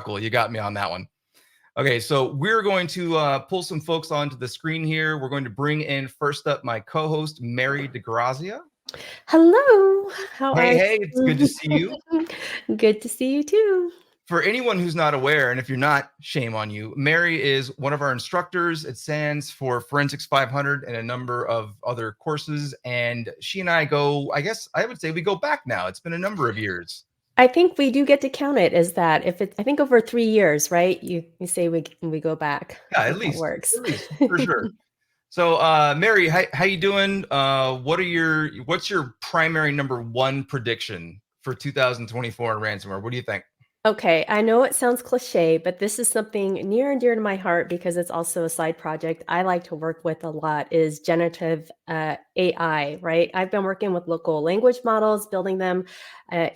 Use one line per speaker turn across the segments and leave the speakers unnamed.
hysterical. You got me on that one. Okay, so we're going to pull some folks onto the screen here. We're going to bring in first up my co-host, Mari DeGrazia.
Hello. How are
Hey,
you?
it's good to see you.
Good to see you too.
For anyone who's not aware, and if you're not, shame on you, Mari is one of our instructors at SANS for Forensics 500 and a number of other courses. And she and I go, I guess I would say we go back now. It's been a number of years.
I think we do get to count it as that. If it's, I think over 3 years, right? You say we go back.
Yeah,
I
at
think that
least,
works.
for sure. So, Mari, how you doing? What's your primary number one prediction for 2024 in ransomware? What do you think?
Okay, I know it sounds cliche, but this is something near and dear to my heart because it's also a side project I like to work with a lot is generative AI, right? I've been working with local language models, building them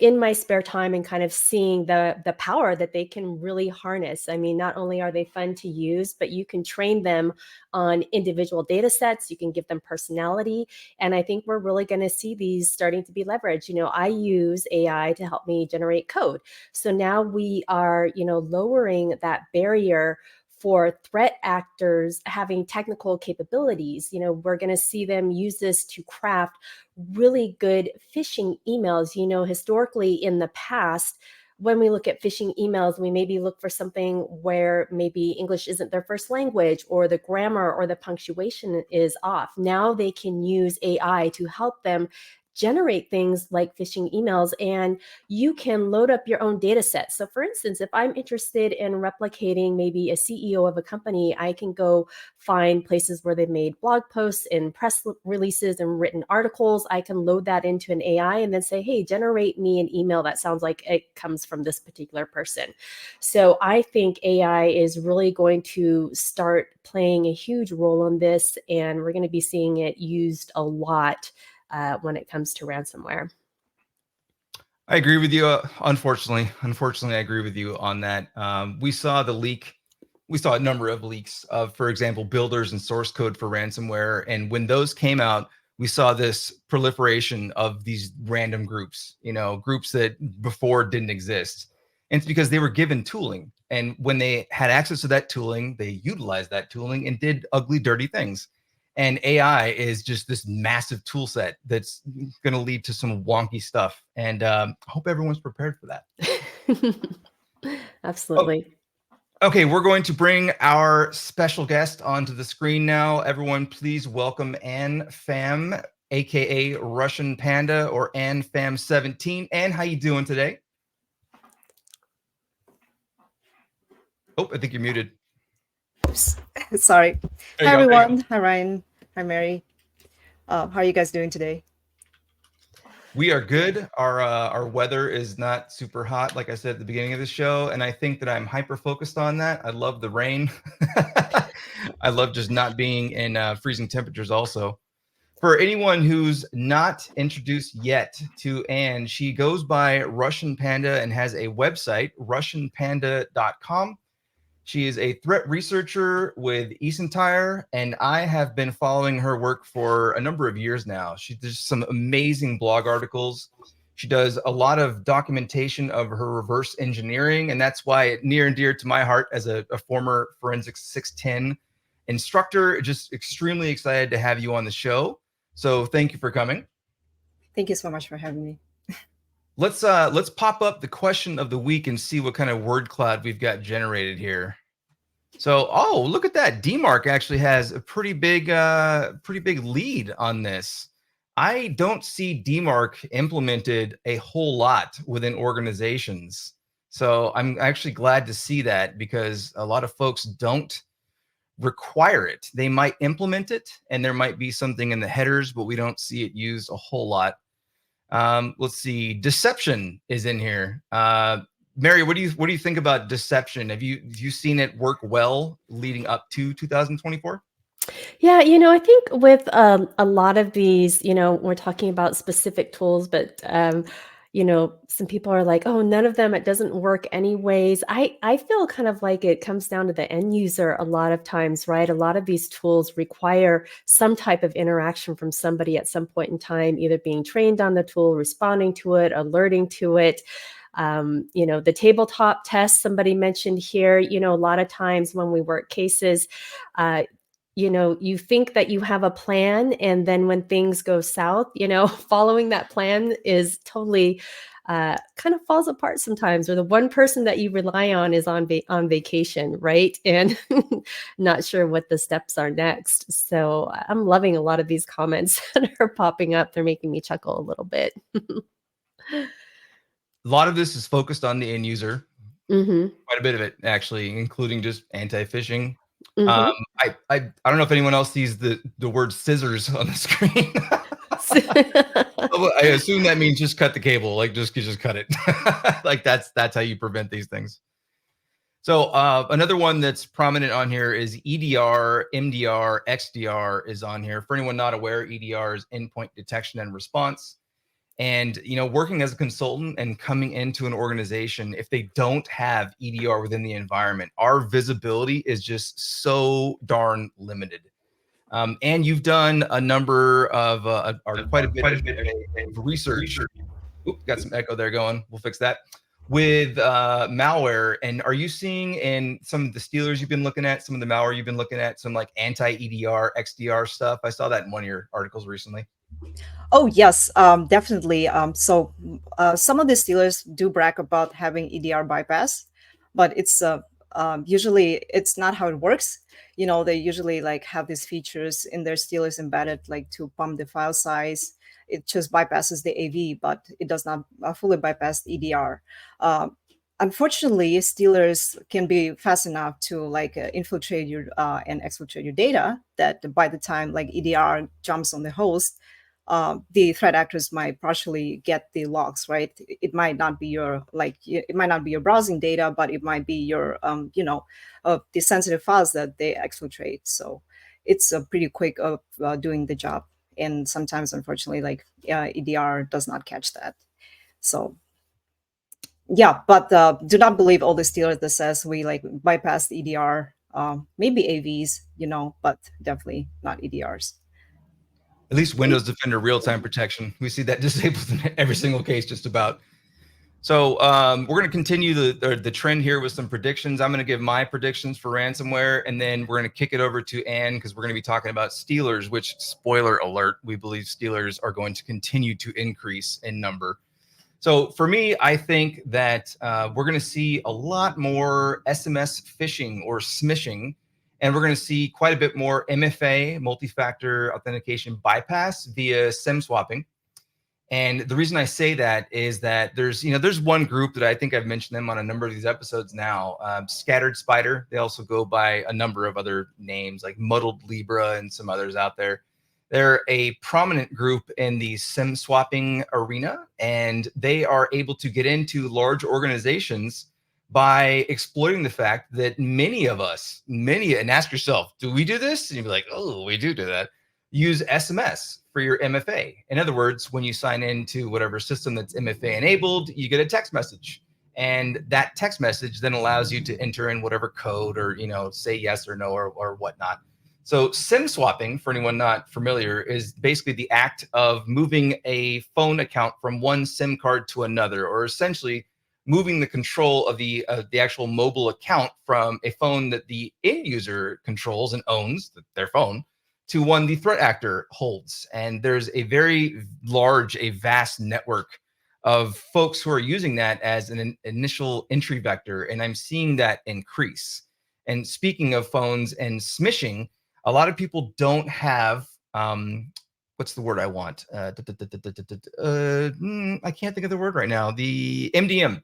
in my spare time and kind of seeing the power that they can really harness. I mean, not only are they fun to use, but you can train them on individual data sets, you can give them personality. And I think we're really going to see these starting to be leveraged. You know, I use AI to help me generate code. So now we are, lowering that barrier for threat actors having technical capabilities. We're going to see them use this to craft really good phishing emails. Historically in the past, when we look at phishing emails, we maybe look for something where maybe English isn't their first language or the grammar or the punctuation is off. Now they can use AI to help them generate things like phishing emails, and you can load up your own data set. So for instance, if I'm interested in replicating maybe a CEO of a company, I can go find places where they've made blog posts and press releases and written articles. I can load that into an AI and then say, hey, generate me an email that sounds like it comes from this particular person. So I think AI is really going to start playing a huge role in this, and we're going to be seeing it used a lot when it comes to ransomware.
I agree with you. Unfortunately, I agree with you on that. We saw the leak. We saw a number of leaks of, for example, builders and source code for ransomware. And when those came out, we saw this proliferation of these random groups, groups that before didn't exist. And it's because they were given tooling. And when they had access to that tooling, they utilized that tooling and did ugly, dirty things. And AI is just this massive tool set that's going to lead to some wonky stuff. And I hope everyone's prepared for that.
Absolutely.
Oh, okay, we're going to bring our special guest onto the screen now. Everyone, please welcome Ann Pham, aka Russian Panda or Ann Pham 17. Ann, how you doing today? Oh, I think you're muted.
Oops. Sorry. Hi, everyone. Hi, Ryan. Hi, Mari. How are you guys doing today?
We are good. Our weather is not super hot, like I said at the beginning of the show, and I think that I'm hyper focused on that. I love the rain. I love just not being in freezing temperatures also. For anyone who's not introduced yet to Ann, she goes by Russian Panda and has a website, russianpanda.com. She is a threat researcher with Easentire, and I have been following her work for a number of years now. She does some amazing blog articles. She does a lot of documentation of her reverse engineering, and that's why it's near and dear to my heart as a former Forensics 610 instructor. Just extremely excited to have you on the show. So thank you for coming.
Thank you so much for having me.
Let's pop up the question of the week and see what kind of word cloud we've got generated here. So, oh, look at that. DMARC actually has a pretty big lead on this. I don't see DMARC implemented a whole lot within organizations. So I'm actually glad to see that because a lot of folks don't require it. They might implement it and there might be something in the headers, but we don't see it used a whole lot. Let's see. Deception is in here. Mari, what do you think about deception? Have you seen it work well leading up to 2024?
Yeah, I think with a lot of these, we're talking about specific tools, but some people are like, oh, none of them, it doesn't work anyways. I feel kind of like it comes down to the end user a lot of times, right? A lot of these tools require some type of interaction from somebody at some point in time, either being trained on the tool, responding to it, alerting to it. The tabletop test somebody mentioned here, a lot of times when we work cases, you think that you have a plan, and then when things go south, following that plan is totally kind of falls apart sometimes, or the one person that you rely on is on vacation, right? And not sure what the steps are next. So I'm loving a lot of these comments that are popping up. They're making me chuckle a little bit.
A lot of this is focused on the end user. Quite a bit of it, actually, including just anti-phishing. I don't know if anyone else sees the word scissors on the screen. I assume that means just cut the cable, like just cut it. Like that's how you prevent these things. So another one that's prominent on here is EDR, MDR, XDR is on here. For anyone not aware, EDR is endpoint detection and response. And working as a consultant and coming into an organization, if they don't have EDR within the environment, our visibility is just so darn limited. And you've done a number of quite a bit of research. Oops, got some echo there going. We'll fix that. With malware. And are you seeing in some of the stealers you've been looking at, some of the malware you've been looking at, some like anti-EDR, XDR stuff? I saw that in one of your articles recently.
Oh, yes, definitely. So some of the stealers do brag about having EDR bypass, but it's usually it's not how it works. They usually like have these features in their stealers embedded, like to pump the file size. It just bypasses the AV, but it does not fully bypass the EDR. Unfortunately, stealers can be fast enough to like infiltrate your and exfiltrate your data that by the time like EDR jumps on the host, the threat actors might partially get the logs, right? It might not be your it might not be your browsing data, but it might be your the sensitive files that they exfiltrate. So it's pretty quick of doing the job, and sometimes unfortunately like EDR does not catch that. So yeah, but do not believe all the stealers that says we like bypass the EDR. Maybe AVs, but definitely not EDRs.
At least Windows Defender real-time protection. We see that disabled in every single case, just about. So we're going to continue the trend here with some predictions. I'm going to give my predictions for ransomware, and then we're going to kick it over to Anne because we're going to be talking about stealers, which, spoiler alert, we believe stealers are going to continue to increase in number. So for me, I think that we're going to see a lot more SMS phishing or smishing, and we're going to see quite a bit more MFA, multi-factor authentication bypass via SIM swapping. And the reason I say that is that there's one group that I think I've mentioned them on a number of these episodes now, Scattered Spider. They also go by a number of other names like Muddled Libra and some others out there. They're a prominent group in the SIM swapping arena, and they are able to get into large organizations by exploiting the fact that many, and ask yourself, do we do this? And you'd be like, oh, we do that. Use SMS for your MFA. In other words, when you sign into whatever system that's MFA enabled, you get a text message. And that text message then allows you to enter in whatever code or, say yes or no or whatnot. So SIM swapping, for anyone not familiar, is basically the act of moving a phone account from one SIM card to another, or essentially moving the control of the actual mobile account from a phone that the end user controls and owns, their phone, to one the threat actor holds. And there's a very vast network of folks who are using that as an initial entry vector, and I'm seeing that increase. And speaking of phones and smishing, a lot of people don't have what's the word I want? I can't think of the word right now. The MDM,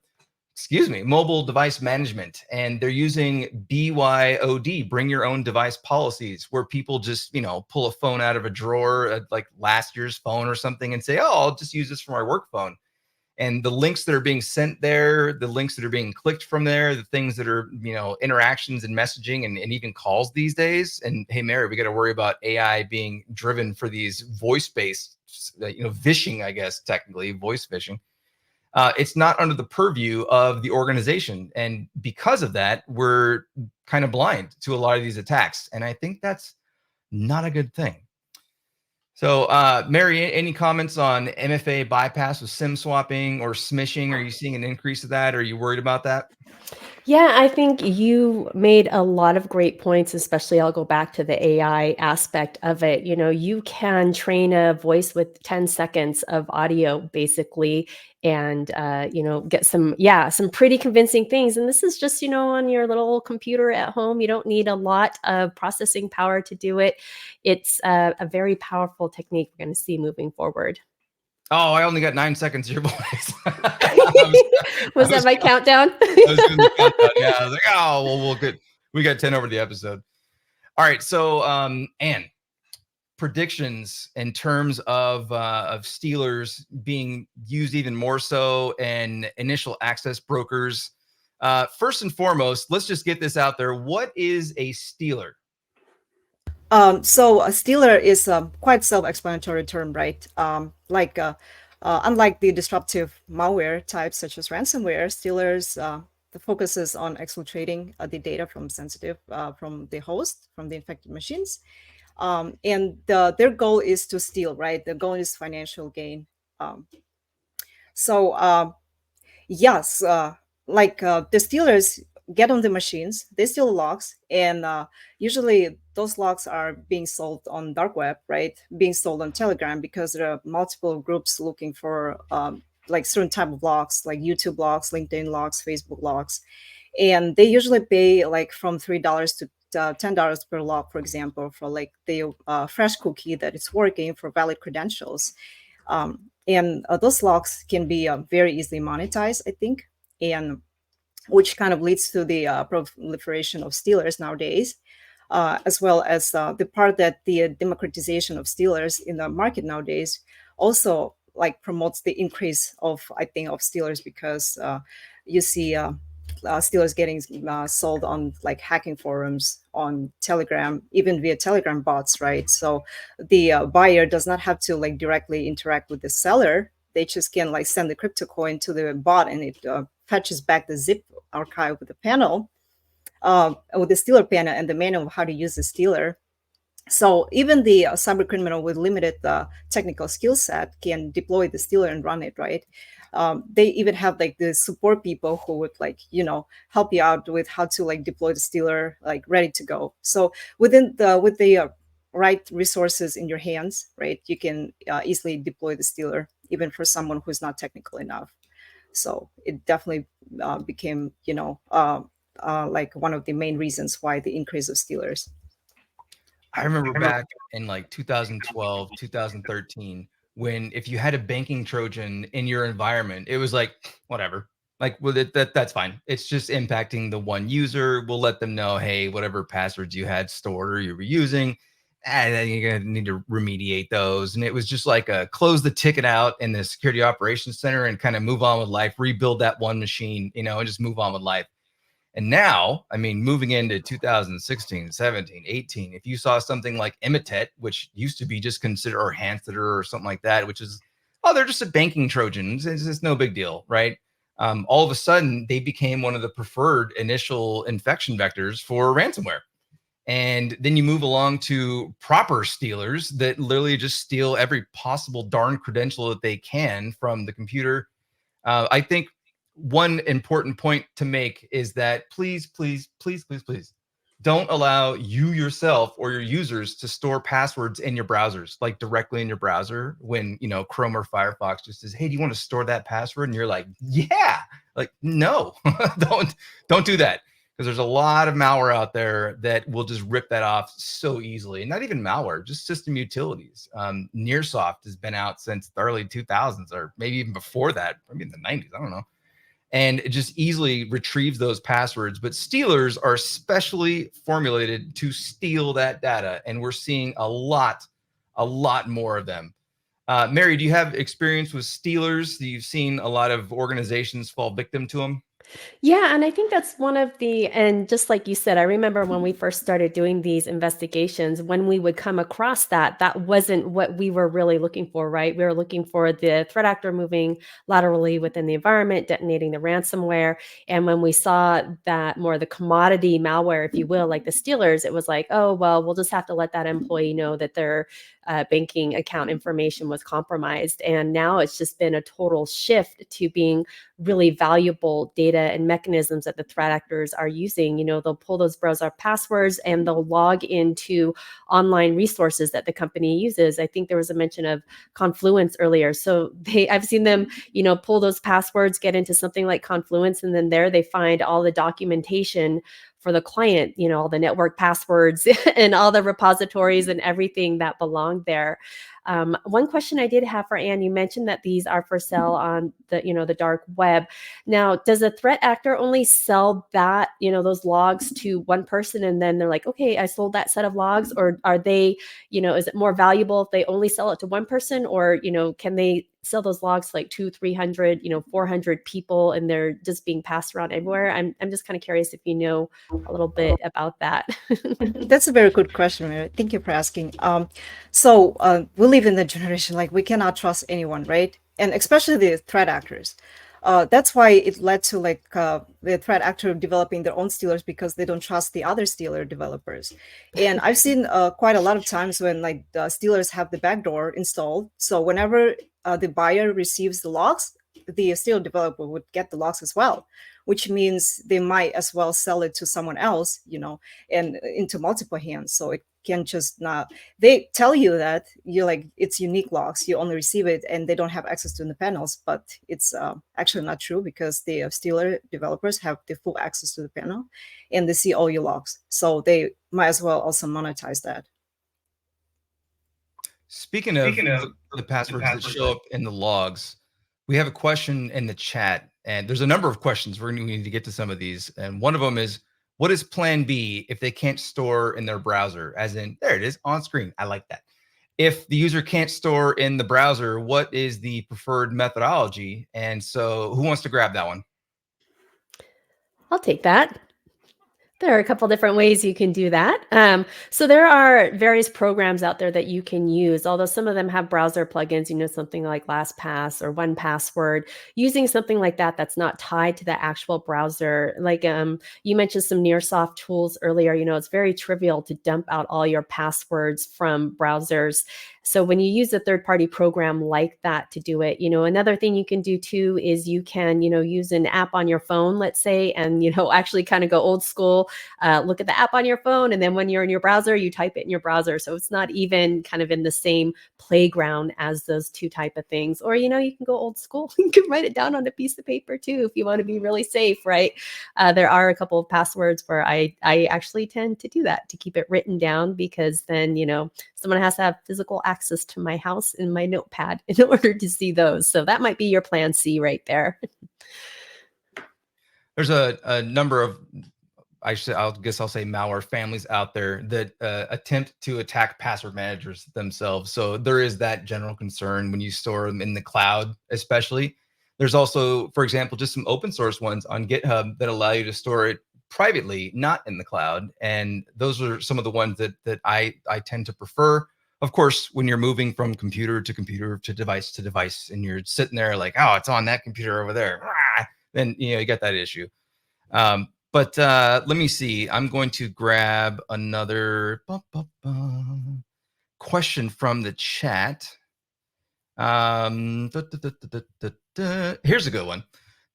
mobile device management, and they're using BYOD, bring your own device policies, where people just pull a phone out of a drawer, like last year's phone or something, and say, oh, I'll just use this for my work phone. And the links that are being sent there, the links that are being clicked from there, the things that are, interactions and messaging and even calls these days. And hey, Mary, we got to worry about AI being driven for these voice-based, phishing, I guess, technically, voice phishing. It's not under the purview of the organization. And because of that, we're kind of blind to a lot of these attacks. And I think that's not a good thing. So, Mary, any comments on MFA bypass with SIM swapping or smishing? Are you seeing an increase of that? Are you worried about that?
Yeah, I think you made a lot of great points, especially I'll go back to the AI aspect of it. You know, you can train a voice with 10 seconds of audio basically and you know, get some some pretty convincing things. And this is just, you know, on your little computer at home. You don't need a lot of processing power to do it. It's a very powerful technique we're going to see moving forward.
Oh, I only got 9 seconds of your voice.
Was that my countdown?
I was doing the countdown. Yeah, I was like, oh, well, we'll get, we got 10 over the episode. All right, so Anne, predictions in terms of stealers being used even more so and initial access brokers. First and foremost, let's just get this out there. What is a stealer?
So a stealer is a quite self-explanatory term, right? Unlike the disruptive malware types such as ransomware, stealers the focuses on exfiltrating the data from the host, from the infected machines, and their goal is to steal, right? The goal is financial gain. Um, so Yes, the stealers get on the machines, they steal logs, and usually those logs are being sold on dark web, right? Being sold on Telegram because there are multiple groups looking for like certain type of logs, like YouTube logs, LinkedIn logs, Facebook logs, and they usually pay like from $3 to $10 per log, for example, for like the fresh cookie that is working for valid credentials. And those logs can be very easily monetized, I think, and which kind of leads to the proliferation of stealers nowadays, as well as the part that the democratization of stealers in the market nowadays also like promotes the increase of, I think, of stealers, because you see stealers getting sold on like hacking forums on Telegram, even via Telegram bots, right? So the buyer does not have to like directly interact with the seller. They just can like send the crypto coin to the bot, and it fetches back the zip archive with the panel, with the stealer panel and the manual of how to use the stealer. So even the cyber criminal with limited technical skill set can deploy the stealer and run it, right? They even have like the support people who would like, you know, help you out with how to like deploy the stealer, like ready to go. So with the right resources in your hands, right, you can easily deploy the stealer, even for someone who's not technical enough. So it definitely became, you know, like one of the main reasons why the increase of stealers.
I remember back in like 2012, 2013, when if you had a banking Trojan in your environment, it was like, whatever. Like, well, that's fine. It's just impacting the one user. We'll let them know, hey, whatever passwords you had stored or you were using, and then you're gonna need to remediate those. And it was just like a close the ticket out in the security operations center and kind of move on with life, rebuild that one machine, you know, and just move on with life. And now, I mean, moving into 2016, 17, 18, if you saw something like Imitet, which used to be just considered, or Hansetter or something like that, which is, oh, they're just a banking Trojan. It's no big deal, right? All of a sudden, they became one of the preferred initial infection vectors for ransomware. And then you move along to proper stealers that literally just steal every possible darn credential that they can from the computer. I think one important point to make is that please, please, please, please, please don't allow you yourself or your users to store passwords in your browsers, like directly in your browser. When, you know, Chrome or Firefox just says, hey, do you want to store that password? And you're like, yeah, like, no, don't do that. Because there's a lot of malware out there that will just rip that off so easily. And not even malware, just system utilities. Nearsoft has been out since the early 2000s, or maybe even before that, maybe in the 90s, I don't know. And it just easily retrieves those passwords. But stealers are specially formulated to steal that data. And we're seeing a lot more of them. Mary, do you have experience with stealers? You've seen a lot of organizations fall victim to them?
Yeah, and I think that's one of and just like you said, I remember when we first started doing these investigations, when we would come across that, that wasn't what we were really looking for, right? We were looking for the threat actor moving laterally within the environment, detonating the ransomware. And when we saw that more the commodity malware, if you will, like the stealers, it was like, oh, well, we'll just have to let that employee know that their banking account information was compromised. And now it's just been a total shift to being really valuable data and mechanisms that the threat actors are using. They'll pull those browser passwords and they'll log into online resources that the company uses. I think there was a mention of Confluence earlier. So I've seen them, pull those passwords, get into something like Confluence, and then there they find all the documentation for the client, all the network passwords and all the repositories and everything that belong there. One question I did have for Anne, you mentioned that these are for sale on the dark web. Now, does a threat actor only sell that, those logs to one person and then they're like, okay, I sold that set of logs? Or are they, is it more valuable if they only sell it to one person? Or, can they sell those logs to like 200, 300, 400 people and they're just being passed around everywhere? I'm just kind of curious if you know a little bit about that.
That's a very good question, Mary. Thank you for asking. So we live in the generation like we cannot trust anyone, right? And especially the threat actors. That's why it led to the threat actor developing their own stealers because they don't trust the other stealer developers. And I've seen quite a lot of times when like the stealers have the backdoor installed. So whenever the buyer receives the logs, the stealer developer would get the logs as well, which means they might as well sell it to someone else, and into multiple hands. So it can just not, they tell you that you like it's unique logs, you only receive it and they don't have access to the panels, but it's actually not true because the stealer developers have the full access to the panel and they see all your logs. So they might as well also monetize that.
Speaking of the passwords that show up in the logs, we have a question in the chat, and there's a number of questions. We need to get to some of these, and one of them is, what is Plan B if they can't store in their browser? As in, there it is on screen. I like that. If the user can't store in the browser, what is the preferred methodology? And so, who wants to grab that one?
I'll take that. There are a couple different ways you can do that. So there are various programs out there that you can use, although some of them have browser plugins, something like LastPass or 1Password. Using something like that that's not tied to the actual browser. Like you mentioned some Nearsoft tools earlier, it's very trivial to dump out all your passwords from browsers. So when you use a third-party program like that to do it, another thing you can do too is you can, use an app on your phone, let's say, and, actually kind of go old school, look at the app on your phone. And then when you're in your browser, you type it in your browser. So it's not even kind of in the same playground as those two type of things. Or, you can go old school. You can write it down on a piece of paper too, if you want to be really safe, right? There are a couple of passwords where I actually tend to do that, to keep it written down, because then, someone has to have physical access to my house and my notepad in order to see those. So that might be your plan C right there.
There's a number of, I guess I'll say malware families out there that attempt to attack password managers themselves. So there is that general concern when you store them in the cloud, especially. There's also, for example, just some open source ones on GitHub that allow you to store it privately, not in the cloud. And those are some of the ones that I tend to prefer. Of course, when you're moving from computer to computer to device, and you're sitting there like, oh, it's on that computer over there, then you get that issue. But let me see. I'm going to grab another question from the chat. Here's a good one.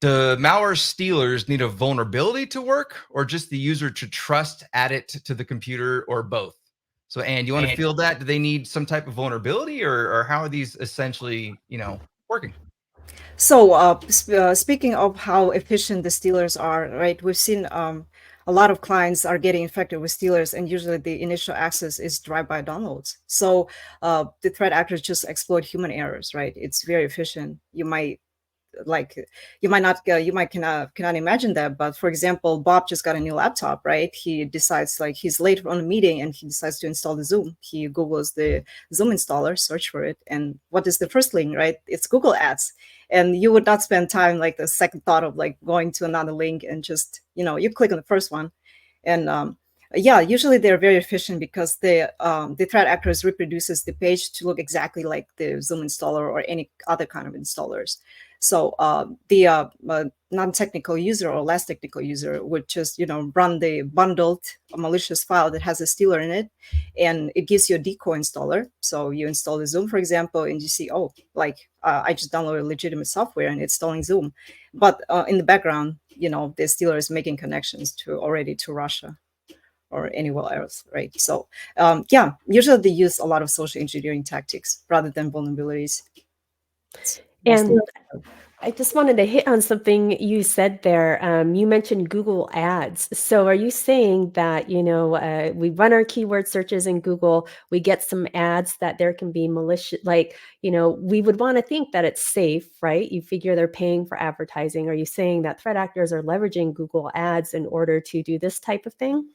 Do malware stealers need a vulnerability to work, or just the user to trust add it to the computer, or both? So, Anne, you want to field that? Do they need some type of vulnerability, or how are these essentially, working?
So speaking of how efficient the stealers are, right? We've seen a lot of clients are getting infected with stealers, and usually the initial access is drive-by downloads. So the threat actors just exploit human errors, right? It's very efficient. You might like you might cannot imagine that. But for example, Bob just got a new laptop, right? He decides, like, he's late on a meeting and he decides to install the Zoom. He Googles the Zoom installer, search for it, and what is the first link, right? It's Google Ads. And you would not spend time, like, the second thought of like going to another link, and just, you click on the first one. And yeah, usually they're very efficient because the threat actors reproduces the page to look exactly like the Zoom installer or any other kind of installers. So the non-technical user or less technical user would just, run the bundled malicious file that has a stealer in it, and it gives you a decoy installer. So you install the Zoom, for example, and you see, oh, like I just downloaded legitimate software and it's installing Zoom, but in the background, the stealer is making connections to Russia or anywhere else, right? So yeah, usually they use a lot of social engineering tactics rather than vulnerabilities.
And I just wanted to hit on something you said there. You mentioned Google Ads. So are you saying that, we run our keyword searches in Google, we get some ads that there can be malicious, like, we would want to think that it's safe, right? You figure they're paying for advertising. Are you saying that threat actors are leveraging Google Ads in order to do this type of thing?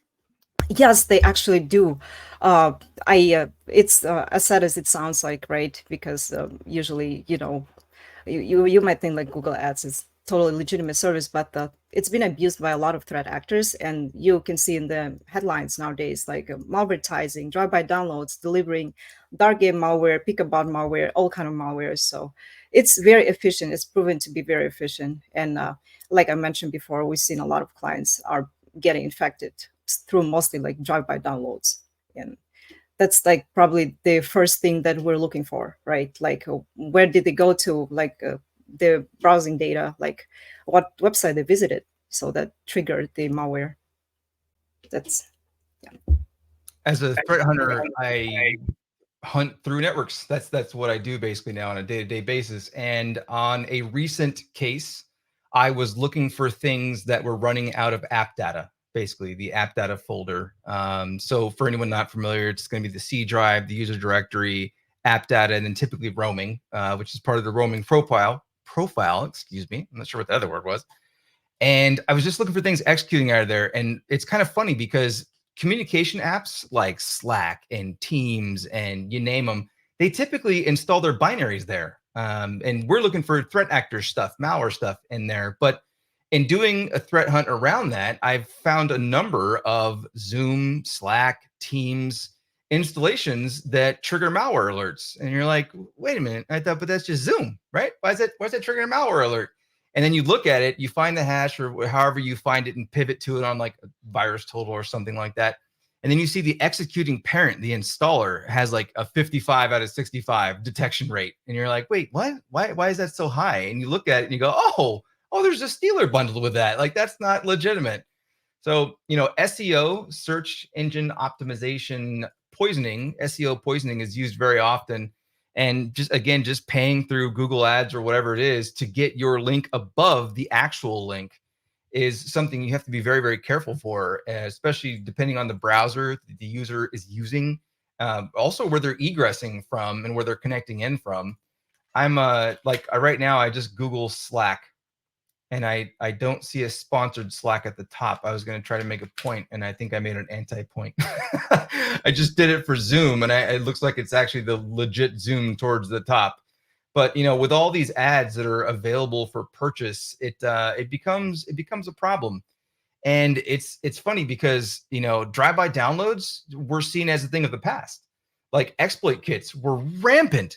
Yes, they actually do. It's as sad as it sounds like, right? Because usually, you might think like Google Ads is totally legitimate service, but it's been abused by a lot of threat actors, and you can see in the headlines nowadays, like malvertising, drive-by downloads, delivering dark game malware, pick-a-bot malware, all kind of malware. So it's very efficient. It's proven to be very efficient, and like I mentioned before, we've seen a lot of clients are getting infected through mostly like drive-by downloads, and that's like probably the first thing that we're looking for, right? Like where did they go to, like their browsing data, like what website they visited, so that triggered the malware. That's
As a threat hunter, I hunt through networks. That's what I do basically now on a day-to-day basis. And on a recent case, I was looking for things that were running out of app data, basically the app data folder. So for anyone not familiar, it's going to be the C drive, the user directory, app data, and then typically roaming, which is part of the roaming profile. Excuse me. I'm not sure what the other word was. And I was just looking for things executing out of there. And it's kind of funny because communication apps like Slack and Teams and you name them, they typically install their binaries there. And we're looking for threat actor stuff, malware stuff in there. But in doing a threat hunt around that, I've found a number of Zoom, Slack, Teams installations that trigger malware alerts. And you're like, wait a minute, I thought, but that's just Zoom, right? Why is that triggering a malware alert? And then you look at it, you find the hash or however you find it and pivot to it on like a virus total or something like that. And then you see the executing parent, the installer, has like a 55 out of 65 detection rate. And you're like, wait, what? Why is that so high? And you look at it and you go, oh, there's a stealer bundled with that. Like, that's not legitimate. So, SEO, search engine optimization poisoning, SEO poisoning is used very often. And just paying through Google Ads or whatever it is to get your link above the actual link is something you have to be very, very careful for, especially depending on the browser the user is using, also where they're egressing from and where they're connecting in from. I'm right now, I just Google Slack and I don't see a sponsored Slack at the top. I was going to try to make a point, and I think I made an anti-point. I just did it for Zoom, and it looks like it's actually the legit Zoom towards the top. But with all these ads that are available for purchase, it becomes a problem. And it's funny because drive-by downloads were seen as a thing of the past. Like exploit kits were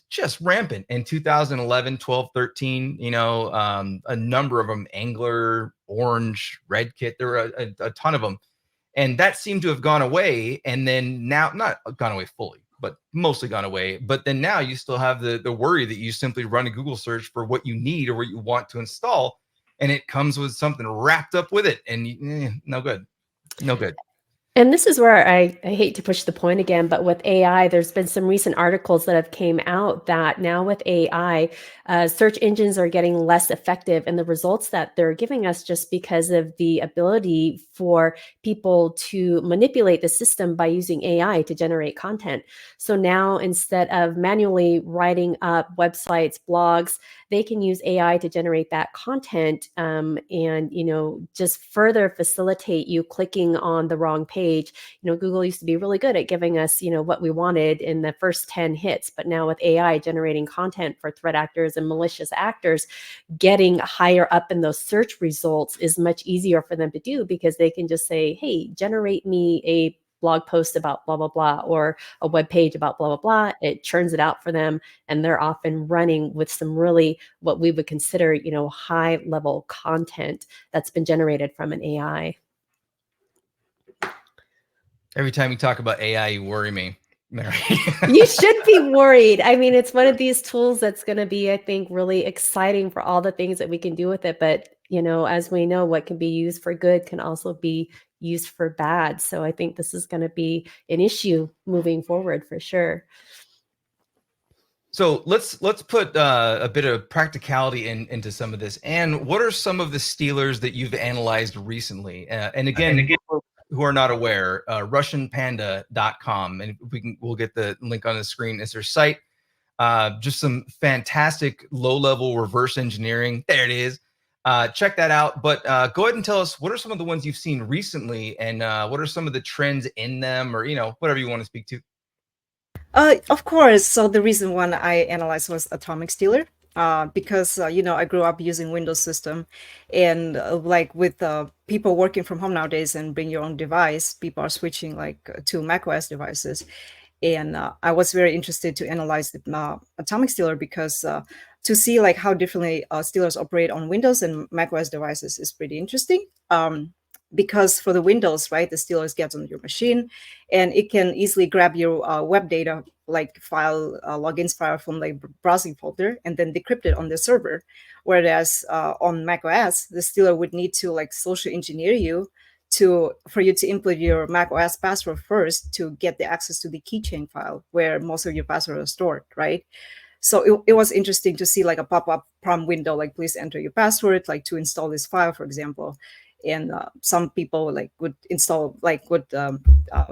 just rampant in 2011, 12, 13, a number of them, Angler, Orange, Red Kit, there were a ton of them. And that seemed to have gone away. And then now, not gone away fully, but mostly gone away. But then now you still have the worry that you simply run a Google search for what you need or what you want to install, and it comes with something wrapped up with it. And no good.
And this is where I hate to push the point again, but with AI, there's been some recent articles that have came out that now with AI, search engines are getting less effective in the results that they're giving us just because of the ability for people to manipulate the system by using AI to generate content. So now instead of manually writing up websites, blogs, they can use AI to generate that content, and just further facilitate you clicking on the wrong page. Google used to be really good at giving us what we wanted in the first 10 hits, but now with AI generating content for threat actors and malicious actors, getting higher up in those search results is much easier for them to do because they can just say, hey, generate me a blog post about blah blah blah, or a web page about blah blah blah. It churns it out for them, and they're off and running with some really what we would consider high level content that's been generated from an AI.
Every time you talk about AI, you worry me, Mary.
You should be worried. I mean, it's one of these tools that's going to be, I think, really exciting for all the things that we can do with it. But, as we know, what can be used for good can also be used for bad. So I think this is going to be an issue moving forward for sure.
So let's put a bit of practicality into some of this. And what are some of the stealers that you've analyzed recently? And again, who are not aware, RussianPanda.com, and we'll get the link on the screen. It's their site. Just some fantastic low-level reverse engineering. There it is. Check that out. But go ahead and tell us, what are some of the ones you've seen recently, and what are some of the trends in them, or whatever you want to speak to.
Of course. So the reason one I analyzed was Atomic Stealer, because I grew up using Windows system, and like with people working from home nowadays and bring your own device, people are switching to macOS devices, and I was very interested to analyze the Atomic Stealer because to see like how differently stealers operate on Windows and macOS devices is pretty interesting. Because for the Windows, right, the stealers gets on your machine, and it can easily grab your web data, like file, logins file from like browsing folder, and then decrypt it on the server. Whereas on macOS, the stealer would need to like social engineer you for you to input your macOS password first to get the access to the keychain file where most of your passwords are stored, right? So it was interesting to see like a pop-up prompt window, like please enter your password, like to install this file, for example. And some people like would install, like would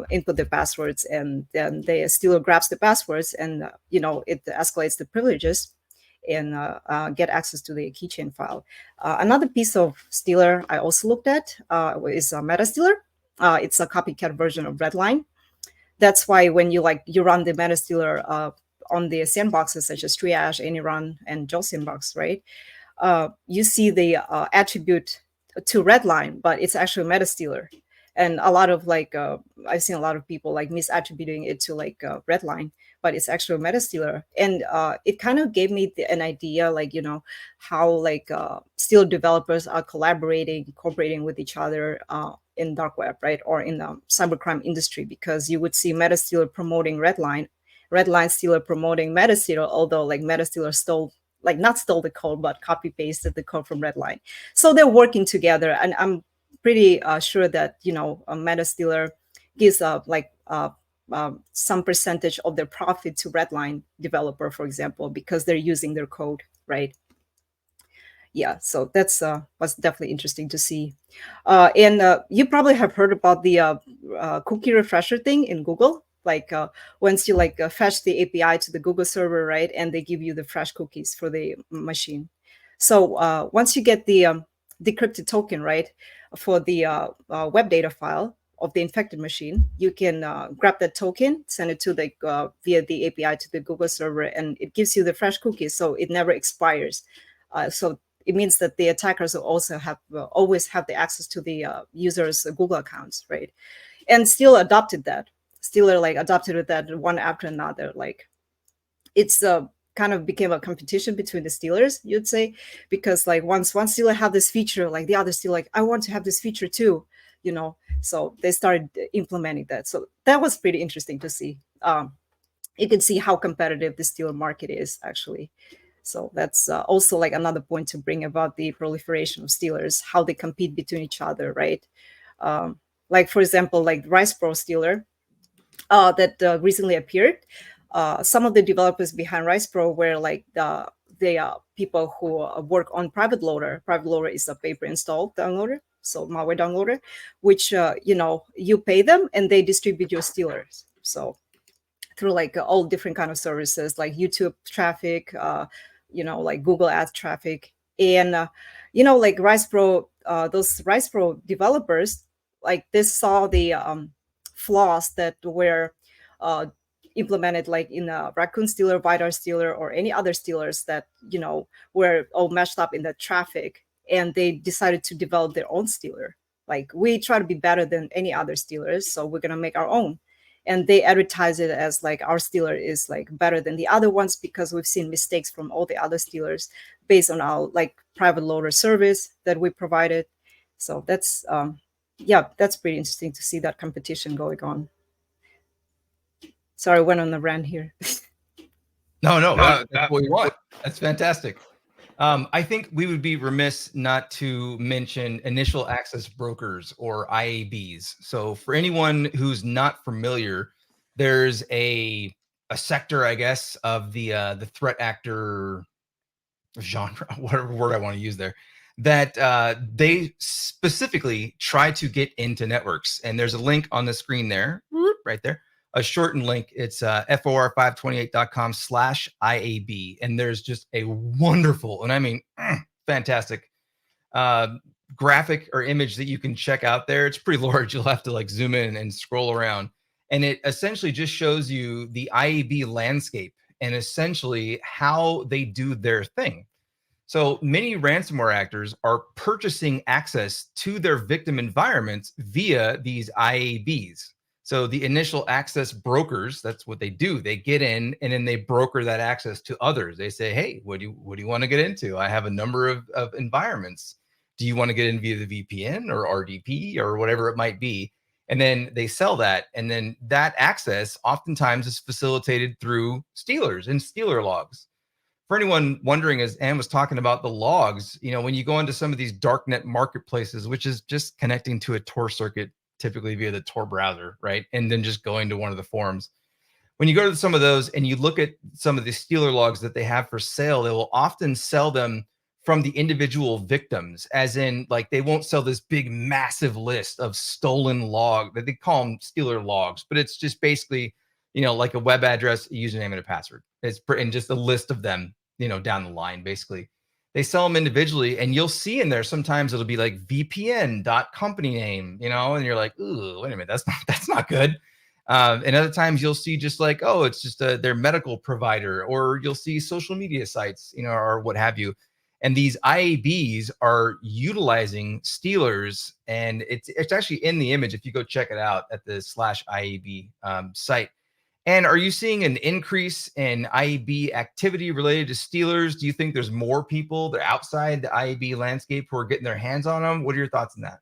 input their passwords, and then the stealer grabs the passwords, and it escalates the privileges and get access to the keychain file. Another piece of stealer I also looked at is Meta Stealer. It's a copycat version of Redline. That's why when you run the Meta Stealer on the sandboxes such as Triage, AnyRun, and Joe Sandbox, right? You see the attribute to Redline, but it's actually Meta Stealer. And a lot of I've seen a lot of people like misattributing it to Redline, but it's actually Meta Stealer. And it kind of gave me an idea, how stealer developers are cooperating with each other in dark web, right, or in the cybercrime industry, because you would see Meta Stealer promoting Redline Stealer promoting Meta Stealer, although Meta Stealer not stole the code, but copy pasted the code from Redline. So they're working together, and I'm pretty sure that a Meta Stealer gives some percentage of their profit to Redline developer, for example, because they're using their code, right? Yeah, so that's was definitely interesting to see. And you probably have heard about the cookie refresher thing in Google. Once you fetch the API to the Google server, right, and they give you the fresh cookies for the machine. So once you get the decrypted token, right, for the web data file of the infected machine, you can grab that token, send it to via the API to the Google server, and it gives you the fresh cookies, so it never expires. So it means that the attackers will also always have the access to the users' Google accounts, right? And still adopted that. Stealer adopted that one after another. It's kind of became a competition between the stealers, you'd say, because once one stealer had this feature, the other stealer I want to have this feature too, So they started implementing that. So that was pretty interesting to see. You can see how competitive the stealer market is actually. So that's also another point to bring about the proliferation of stealers, how they compete between each other, right? like for example, like Rice Pro stealer that recently appeared. Some of the developers behind Rice Pro were like they are people who work on Private Loader. Private Loader is a pay-per-install downloader, so malware downloader, which you pay them and they distribute your stealers. So through like all different kind of services like YouTube traffic, like Google Ads traffic, and like Rice Pro, those Rice Pro developers, like they saw the flaws that were uh, implemented like in a Raccoon Stealer, Vidar Stealer, or any other stealers that were all meshed up in the traffic, and they decided to develop their own stealer. Like we try to be better than any other stealers, so we're gonna make our own. And they advertise it as like our stealer is like better than the other ones because we've seen mistakes from all the other stealers based on our like private loader service that we provided. So that's that's pretty interesting to see that competition going on. Sorry, I went on a rant here.
No, that's what we want. That's fantastic. I think we would be remiss not to mention initial access brokers or IABs. So for anyone who's not familiar, there's a sector, I guess, of the threat actor genre, whatever word I want to use there, that they specifically try to get into networks. And there's a link on the screen there, right there, a shortened link. It's for528.com/IAB. And there's just a wonderful, and I mean, fantastic graphic or image that you can check out there. It's pretty large. You'll have to like zoom in and scroll around. And it essentially just shows you the IAB landscape and essentially how they do their thing. So many ransomware actors are purchasing access to their victim environments via these IABs. So the initial access brokers, that's what they do. They get in and then they broker that access to others. They say, hey, what do you want to get into? I have a number of environments. Do you want to get in via the VPN or RDP or whatever it might be? And then they sell that. And then that access oftentimes is facilitated through stealers and stealer logs. For anyone wondering, as Anne was talking about the logs, when you go into some of these darknet marketplaces, which is just connecting to a Tor circuit, typically via the Tor browser, right? And then just going to one of the forums. When you go to some of those and you look at some of the stealer logs that they have for sale, they will often sell them from the individual victims, as in like they won't sell this big massive list of stolen log that they call them stealer logs, but it's just basically, like a web address, a username, and a password. And just a list of them, down the line, basically. They sell them individually, and you'll see in there sometimes it'll be like VPN.company name, and you're like, ooh, wait a minute, that's not good. And other times you'll see just like, oh, it's just their medical provider, or you'll see social media sites, or what have you. And these IABs are utilizing stealers, and it's actually in the image if you go check it out at the /IAB site. And are you seeing an increase in IAB activity related to stealers? Do you think there's more people that are outside the IAB landscape who are getting their hands on them? What are your thoughts on that?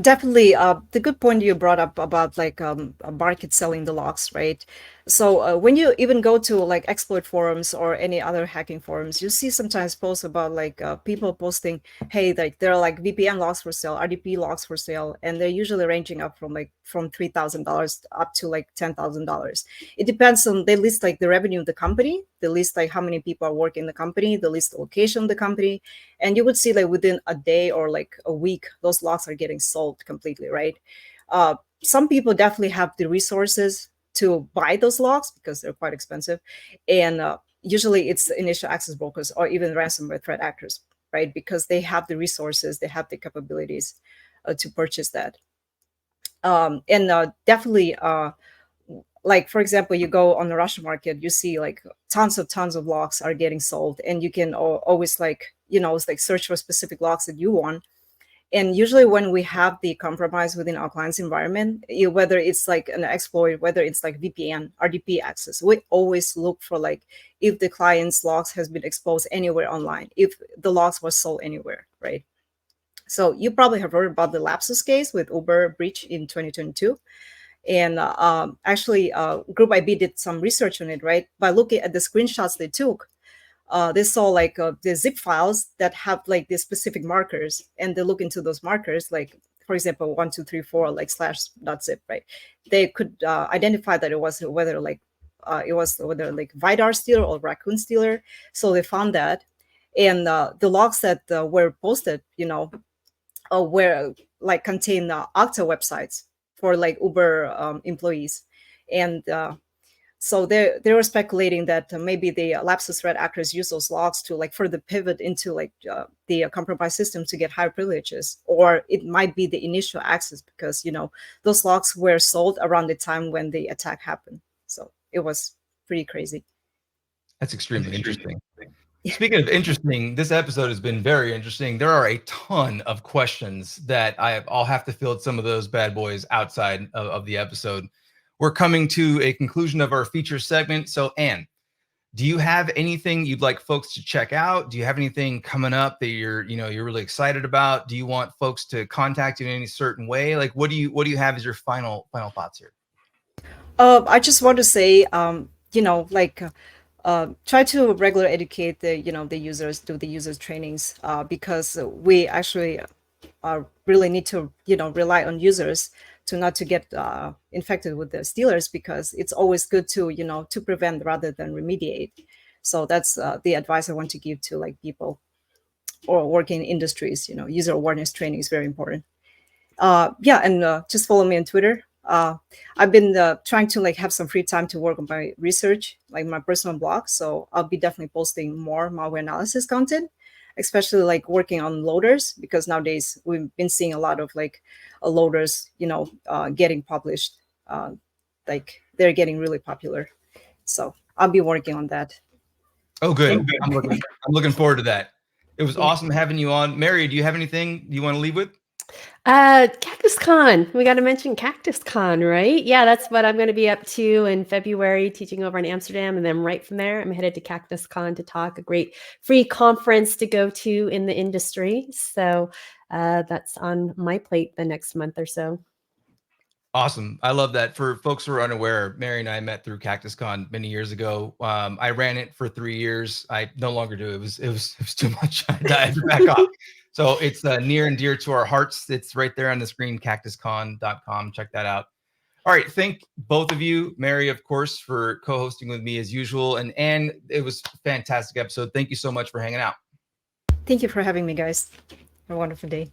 Definitely, the good point you brought up about like a market selling the logs, right? So when you even go to like exploit forums or any other hacking forums, you see sometimes posts about like people posting, hey, like there are like VPN logs for sale, RDP logs for sale, and they're usually ranging up from $3,000 up to like $10,000. It depends on, they list like the revenue of the company, they list like how many people are working in the company, they list the location of the company, and you would see like within a day or like a week, those logs are getting sold completely, right? Some people definitely have the resources to buy those logs because they're quite expensive. And usually it's initial access brokers or even ransomware threat actors, right? Because they have the resources, they have the capabilities to purchase that. Definitely, like, for example, you go on the Russian market, you see like tons of logs are getting sold, and you can always like, it's like search for specific logs that you want. And usually when we have the compromise within our client's environment, whether it's like an exploit, whether it's like VPN, RDP access, we always look for like if the client's logs has been exposed anywhere online, if the logs were sold anywhere, right? So you probably have heard about the Lapsus case with Uber breach in 2022. And actually, Group IB did some research on it, right? By looking at the screenshots they took, they saw like the zip files that have like the specific markers, and they look into those markers. Like, for example, 1234 like /.zip, right? They could identify that it was whether like Vidar stealer or raccoon stealer. So they found that, and the logs that were posted, were like contain Okta websites for like Uber employees, and so they were speculating that maybe the lapsus threat actors use those logs to like further pivot into like the compromised system to get higher privileges, or it might be the initial access because those logs were sold around the time when the attack happened. So it was pretty crazy.
That's extremely interesting. Speaking of interesting, this episode has been very interesting. There are a ton of questions that I'll have to field some of those bad boys outside of the episode. We're coming to a conclusion of our feature segment. So, Anne, do you have anything you'd like folks to check out? Do you have anything coming up that you're really excited about? Do you want folks to contact you in any certain way? Like, what do you have as your final thoughts here?
I just want to say, try to regularly educate the users, do the users trainings, because we actually really need to rely on users not to get infected with the stealers, because it's always good to to prevent rather than remediate. So that's the advice I want to give to like people or working in industries. User awareness training is very important. And just follow me on Twitter. I've been trying to like have some free time to work on my research, like my personal blog. So I'll be definitely posting more malware analysis content, especially like working on loaders, because nowadays we've been seeing a lot of like loaders, getting published. Like they're getting really popular. So I'll be working on that.
Oh, good. I'm looking forward to that. It was awesome having you on. Mary, do you have anything you want to leave with?
CactusCon. We got to mention CactusCon, right? Yeah, that's what I'm going to be up to in February, teaching over in Amsterdam. And then right from there, I'm headed to CactusCon to talk, a great free conference to go to in the industry. So that's on my plate the next month or so.
Awesome. I love that. For folks who are unaware, Mary and I met through CactusCon many years ago. I ran it for 3 years. I no longer do. It was too much. I had to back off. So it's near and dear to our hearts. It's right there on the screen, cactuscon.com. Check that out. All right. Thank both of you, Mary, of course, for co-hosting with me as usual. And Anne, it was a fantastic episode. Thank you so much for hanging out.
Thank you for having me, guys. Have a wonderful day.